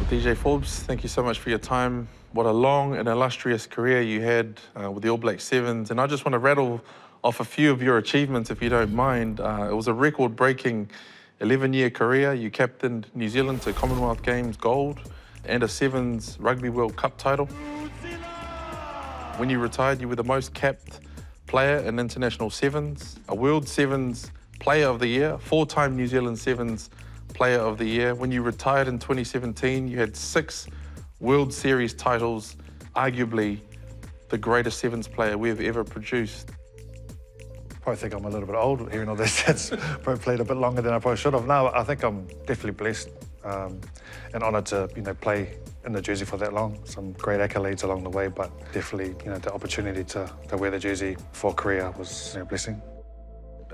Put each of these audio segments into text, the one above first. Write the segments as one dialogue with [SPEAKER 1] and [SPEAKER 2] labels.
[SPEAKER 1] DJ Forbes, thank you so much for your time. What a long and illustrious career you had with the All Black Sevens. And I just want to rattle off a few of your achievements, if you don't mind. It was a record-breaking 11-year career. You captained New Zealand to Commonwealth Games gold and a Sevens Rugby World Cup title. When you retired, you were the most capped player in international sevens, a World Sevens Player of the Year, 4-time New Zealand Sevens Player of the Year. When you retired in 2017, you had 6 World Series titles, arguably the greatest sevens player we've ever produced.
[SPEAKER 2] Probably think I'm a little bit old, hearing all those stats. Probably played a bit longer than I probably should have. No, I think I'm definitely blessed and honoured to, play in the jersey for that long. Some great accolades along the way, but definitely, the opportunity to wear the jersey for a career was a blessing.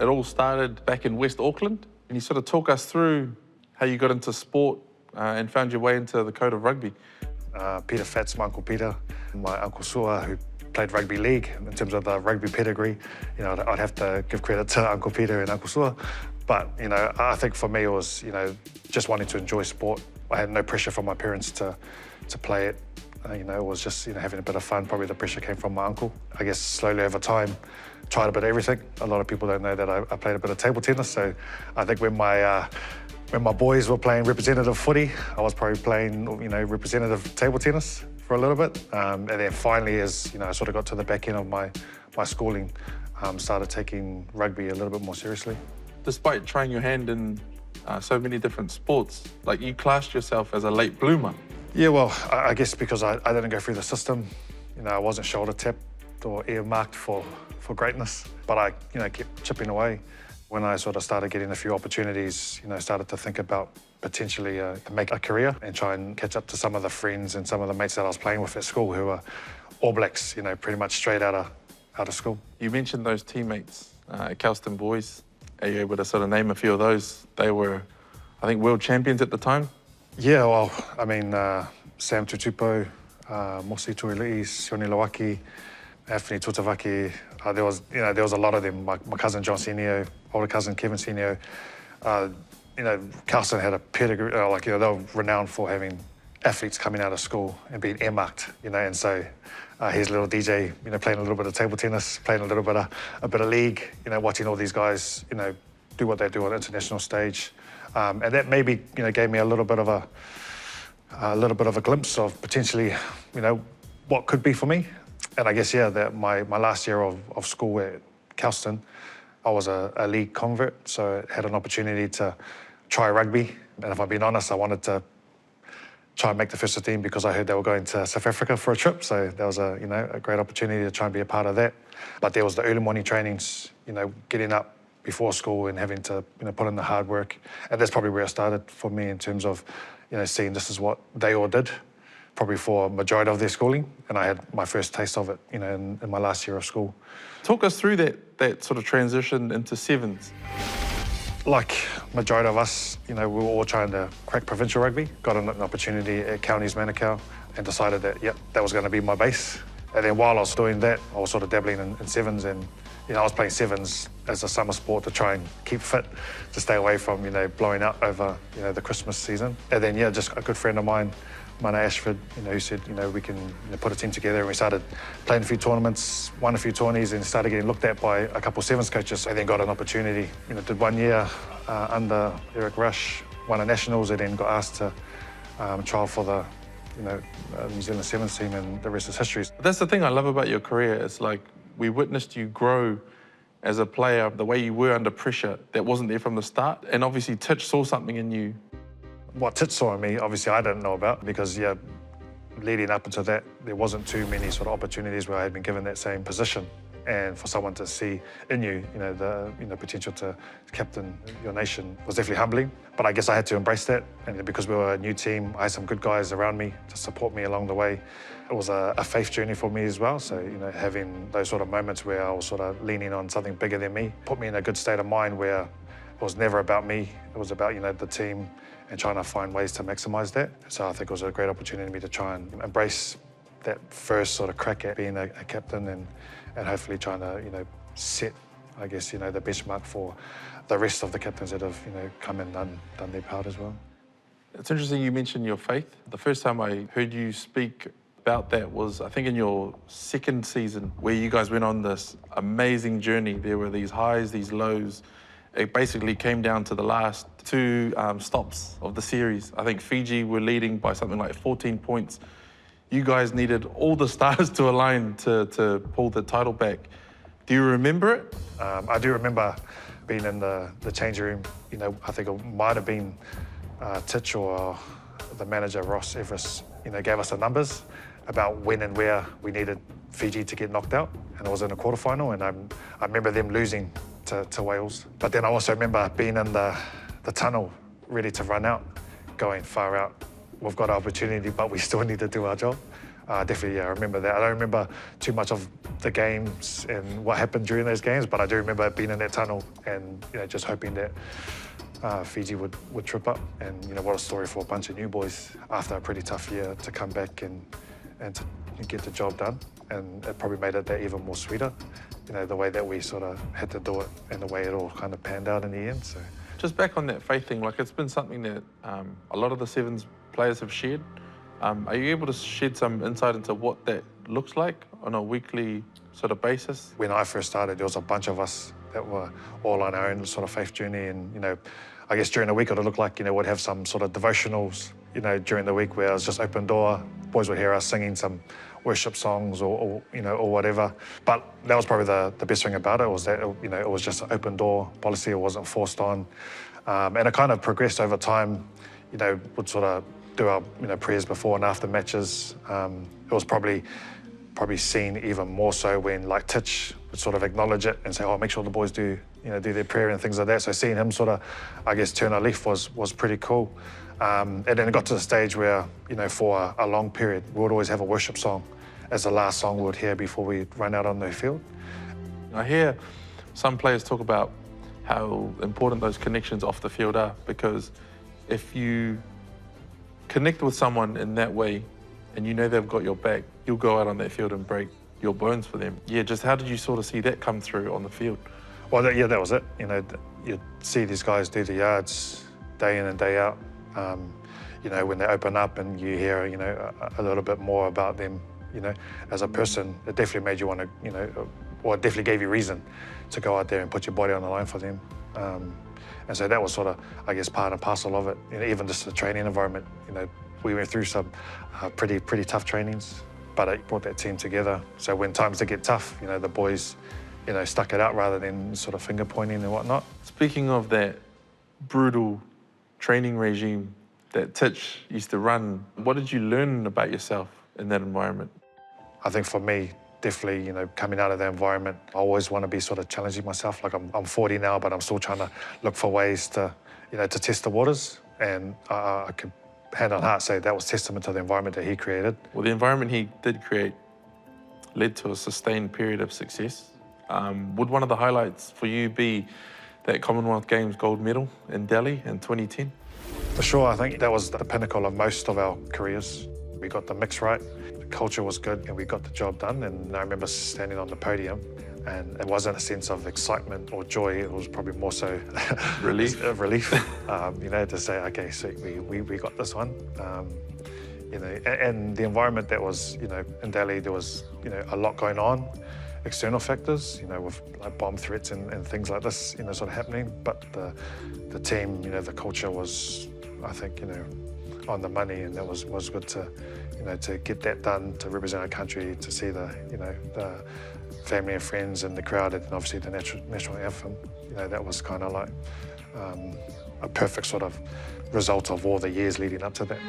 [SPEAKER 1] It all started back in West Auckland. Can you sort of talk us through how you got into sport and found your way into the code of rugby?
[SPEAKER 2] Peter Fats, my Uncle Peter, my Uncle Sua, who played rugby league in terms of the rugby pedigree. I'd have to give credit to Uncle Peter and Uncle Sua. But, I think for me it was, just wanting to enjoy sport. I had no pressure from my parents to play it. It was just, having a bit of fun. Probably the pressure came from my uncle. I guess slowly over time, tried a bit of everything. A lot of people don't know that I played a bit of table tennis. So I think when my boys were playing representative footy, I was probably playing, representative table tennis for a little bit. And then finally, as I sort of got to the back end of my schooling, started taking rugby a little bit more seriously.
[SPEAKER 1] Despite trying your hand in so many different sports, like you classed yourself as a late bloomer.
[SPEAKER 2] Yeah, well, I guess because I didn't go through the system. I wasn't shoulder tapped or earmarked for greatness, but I, kept chipping away. When I sort of started getting a few opportunities, started to think about potentially to make a career and try and catch up to some of the friends and some of the mates that I was playing with at school who were All Blacks, pretty much straight out of school.
[SPEAKER 1] You mentioned those teammates at Kelston Boys. Are you able to sort of name a few of those? They were, I think, world champions at the time.
[SPEAKER 2] Yeah, well, I mean, Sam Tutupo, Mosi Tuilu'i, Sione Lawaki, Anthony Tutavaki. There was a lot of them. My cousin John Senio, older cousin Kevin Senio. Kelston had a pedigree, they were renowned for having athletes coming out of school and being earmarked, and so here's little DJ, playing a little bit of table tennis, playing a bit of league, watching all these guys, do what they do on the international stage. And that maybe, gave me a little bit of a glimpse of potentially, what could be for me. And I guess, that my last year of school at Kelston, I was a league convert, so I had an opportunity to try rugby. And if I'm being honest, I wanted to try and make the first team because I heard they were going to South Africa for a trip. So that was a great opportunity to try and be a part of that. But there was the early morning trainings, getting up before school and having to put in the hard work. And that's probably where it started for me in terms of seeing this is what they all did, probably for a majority of their schooling. And I had my first taste of it in my last year of school.
[SPEAKER 1] Talk us through that sort of transition into sevens.
[SPEAKER 2] Like majority of us, we were all trying to crack provincial rugby, got an opportunity at Counties Manukau and decided that, that was going to be my base. And then while I was doing that, I was sort of dabbling in sevens and I was playing sevens as a summer sport to try and keep fit, to stay away from, blowing up over, the Christmas season. And then, just a good friend of mine, Mana Ashford, who said, we can put a team together. And we started playing a few tournaments, won a few tourneys, and started getting looked at by a couple of sevens coaches. And then got an opportunity, did 1 year under Eric Rush, won a nationals, and then got asked to trial for the, New Zealand sevens team, and the rest is history.
[SPEAKER 1] That's the thing I love about your career. It's like we witnessed you grow as a player, the way you were under pressure that wasn't there from the start. And obviously Titch saw something in you.
[SPEAKER 2] What Titch saw in me, obviously I didn't know about because, leading up into that, there wasn't too many sort of opportunities where I had been given that same position. And for someone to see in you, the potential to captain your nation was definitely humbling. But I guess I had to embrace that. And because we were a new team, I had some good guys around me to support me along the way. It was a faith journey for me as well. So, having those sort of moments where I was sort of leaning on something bigger than me put me in a good state of mind where it was never about me. It was about, the team and trying to find ways to maximize that. So I think it was a great opportunity for me to try and embrace that first sort of crack at being a captain and hopefully trying to, set, I guess, the benchmark for the rest of the captains that have, come and done their part as well.
[SPEAKER 1] It's interesting you mentioned your faith. The first time I heard you speak about that was, I think, in your second season, where you guys went on this amazing journey. There were these highs, these lows. It basically came down to the last two stops of the series. I think Fiji were leading by something like 14 points. You guys needed all the stars to align to pull the title back. Do you remember it?
[SPEAKER 2] I do remember being in the changing room. You know, I think it might have been Titch or the manager, Ross Everest, you know, gave us the numbers about when and where we needed Fiji to get knocked out. And it was in a quarterfinal, and I remember them losing to Wales. But then I also remember being in the tunnel, ready to run out, going far out. We've got an opportunity, but we still need to do our job. Definitely, yeah, I remember that. I don't remember too much of the games and what happened during those games, but I do remember being in that tunnel and, you know, just hoping that Fiji would trip up. And, you know, what a story for a bunch of new boys after a pretty tough year to come back and to get the job done. And it probably made it that even more sweeter, you know, the way that we sort of had to do it and the way it all kind of panned out in the end. So,
[SPEAKER 1] just back on that faith thing, like, it's been something that a lot of the Sevens players have shared. Are you able to shed some insight into what that looks like on a weekly sort of basis?
[SPEAKER 2] When I first started, there was a bunch of us that were all on our own sort of faith journey. And, you know, I guess during the week it would look like, you know, we'd have some sort of devotionals, you know, during the week where it was just open door. Boys would hear us singing some worship songs or you know, or whatever. But that was probably the best thing about it, was that, you know, it was just an open door policy. It wasn't forced on. And it kind of progressed over time. You know, would sort of do our, you know, prayers before and after matches. It was probably seen even more so when, like, Titch would sort of acknowledge it and say, oh, make sure the boys do their prayer and things like that. So seeing him sort of, I guess, turn a leaf was pretty cool. And then it got to the stage where, you know, for a long period, we would always have a worship song as the last song we would hear before we run out on the field.
[SPEAKER 1] I hear some players talk about how important those connections off the field are, because if you connect with someone in that way and you know they've got your back, you'll go out on that field and break your bones for them. Yeah, just how did you sort of see that come through on the field?
[SPEAKER 2] Well, yeah, that was it. You know, you'd see these guys do the yards day in and day out. You know, when they open up and you hear, you know, a little bit more about them, you know, as a person, it definitely made you want to, you know, or it definitely gave you reason to go out there and put your body on the line for them. And so that was sort of, I guess, part and parcel of it. You know, even just the training environment, you know, we went through some pretty tough trainings, but it brought that team together. So when times did get tough, you know, the boys, you know, stuck it out rather than sort of finger pointing and whatnot.
[SPEAKER 1] Speaking of that brutal training regime that Titch used to run, what did you learn about yourself in that environment?
[SPEAKER 2] I think for me, definitely, you know, coming out of that environment, I always want to be sort of challenging myself. Like, I'm 40 now, but I'm still trying to look for ways to, you know, to test the waters. And I could hand on heart say that was testament to the environment that he created.
[SPEAKER 1] Well, the environment he did create led to a sustained period of success. Would one of the highlights for you be that Commonwealth Games gold medal in Delhi in 2010?
[SPEAKER 2] For sure, I think that was the pinnacle of most of our careers. We got the mix right, the culture was good, and we got the job done. And I remember standing on the podium, and it wasn't a sense of excitement or joy. It was probably more so
[SPEAKER 1] relief.
[SPEAKER 2] You know, to say, okay, so we got this one. You know, and the environment that was, you know, in Delhi, there was, you know, a lot going on. External factors, you know, with like bomb threats and things like this, you know, sort of happening. But the team, you know, the culture was, I think, you know, on the money, and that was good to, you know, to get that done, to represent our country, to see the, you know, the family and friends and the crowd, and obviously the national anthem. You know, that was kind of like a perfect sort of result of all the years leading up to that.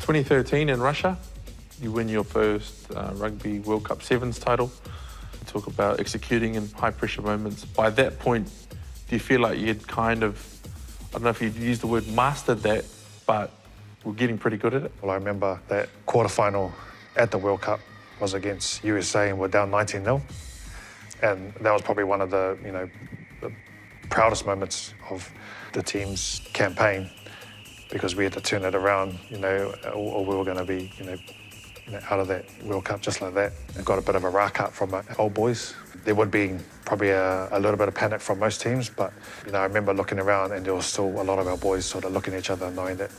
[SPEAKER 1] 2013 in Russia, you win your first Rugby World Cup Sevens title. Talk about executing in high pressure moments. By that point, do you feel like you'd kind of, I don't know if you'd use the word mastered that, but we're getting pretty good at it?
[SPEAKER 2] Well, I remember that quarterfinal at the World Cup was against USA, and we're down 19-0. And that was probably one of the, you know, the proudest moments of the team's campaign, because we had to turn it around, you know, or we were going to be, you know, out of that World Cup just like that. Got a bit of a rack up from old boys. There would be probably a little bit of panic from most teams, but I remember looking around and there was still a lot of our boys sort of looking at each other, knowing that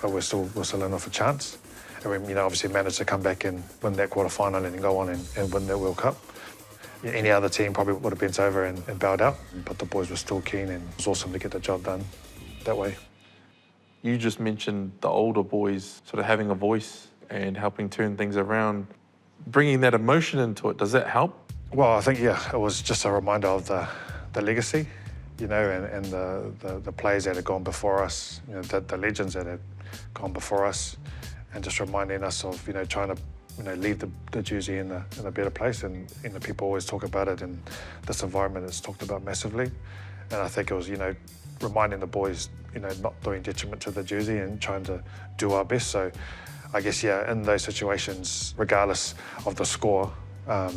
[SPEAKER 2] we're still in for a chance. And we obviously managed to come back and win that quarter-final and then go on and win that World Cup. Any other team probably would have bent over and bowed out, but the boys were still keen, and it was awesome to get the job done that way.
[SPEAKER 1] You just mentioned the older boys sort of having a voice and helping turn things around. Bringing that emotion into it, does that help?
[SPEAKER 2] Well, I think, yeah, it was just a reminder of the legacy, and the players that had gone before us, the legends that had gone before us, and just reminding us of, trying to, leave the jersey in a better place. And, people always talk about it, and this environment is talked about massively. And I think it was, reminding the boys, not doing detriment to the jersey and trying to do our best. So I guess, yeah, in those situations, regardless of the score,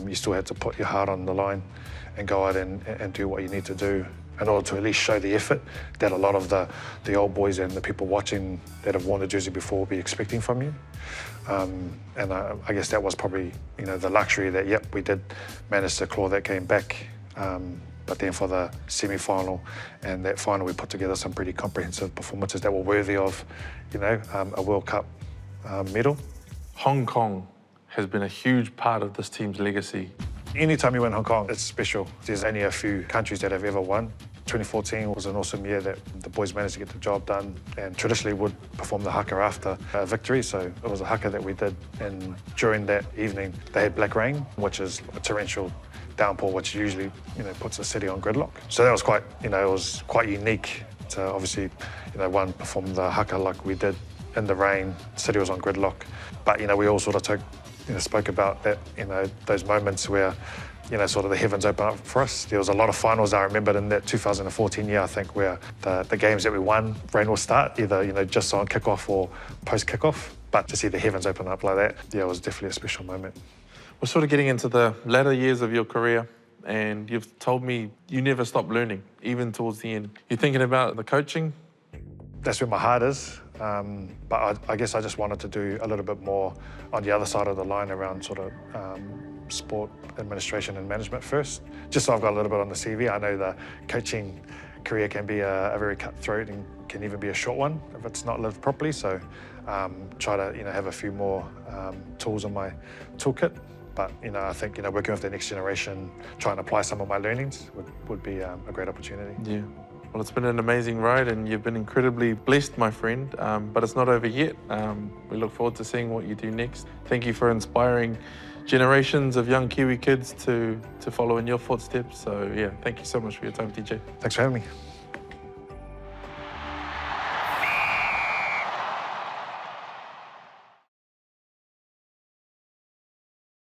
[SPEAKER 2] you still had to put your heart on the line and go out and do what you need to do in order to at least show the effort that a lot of the old boys and the people watching that have worn the jersey before will be expecting from you. And I guess that was probably, the luxury that, yep, we did manage to claw that game back. But then for the semi-final and that final, we put together some pretty comprehensive performances that were worthy of, a World Cup medal.
[SPEAKER 1] Hong Kong has been a huge part of this team's legacy.
[SPEAKER 2] Anytime you win Hong Kong, it's special. There's only a few countries that have ever won. 2014 was an awesome year that the boys managed to get the job done, and traditionally would perform the haka after a victory, so it was a haka that we did. And during that evening, they had black rain, which is a torrential downpour, which usually, puts the city on gridlock. So that was quite, it was quite unique to obviously, one, perform the haka like we did in the rain. The city was on gridlock, but we all sort of spoke about that, those moments where, sort of the heavens open up for us. There was a lot of finals I remembered in that 2014 year, I think, where the games that we won, rain will start, either, just on kickoff or post kickoff. But to see the heavens open up like that, yeah, it was definitely a special moment.
[SPEAKER 1] We're sort of getting into the latter years of your career, and you've told me you never stopped learning, even towards the end. You're thinking about the coaching?
[SPEAKER 2] That's where my heart is. But I guess I just wanted to do a little bit more on the other side of the line around sort of sport administration and management first, just so I've got a little bit on the CV. I know the coaching career can be a very cutthroat and can even be a short one if it's not lived properly. So try to have a few more tools in my toolkit. But I think working with the next generation, trying to apply some of my learnings would be a great opportunity.
[SPEAKER 1] Yeah. Well, it's been an amazing ride, and you've been incredibly blessed, my friend, but it's not over yet. We look forward to seeing what you do next. Thank you for inspiring generations of young Kiwi kids to follow in your footsteps. So, yeah, thank you so much for your time, DJ.
[SPEAKER 2] Thanks for having me.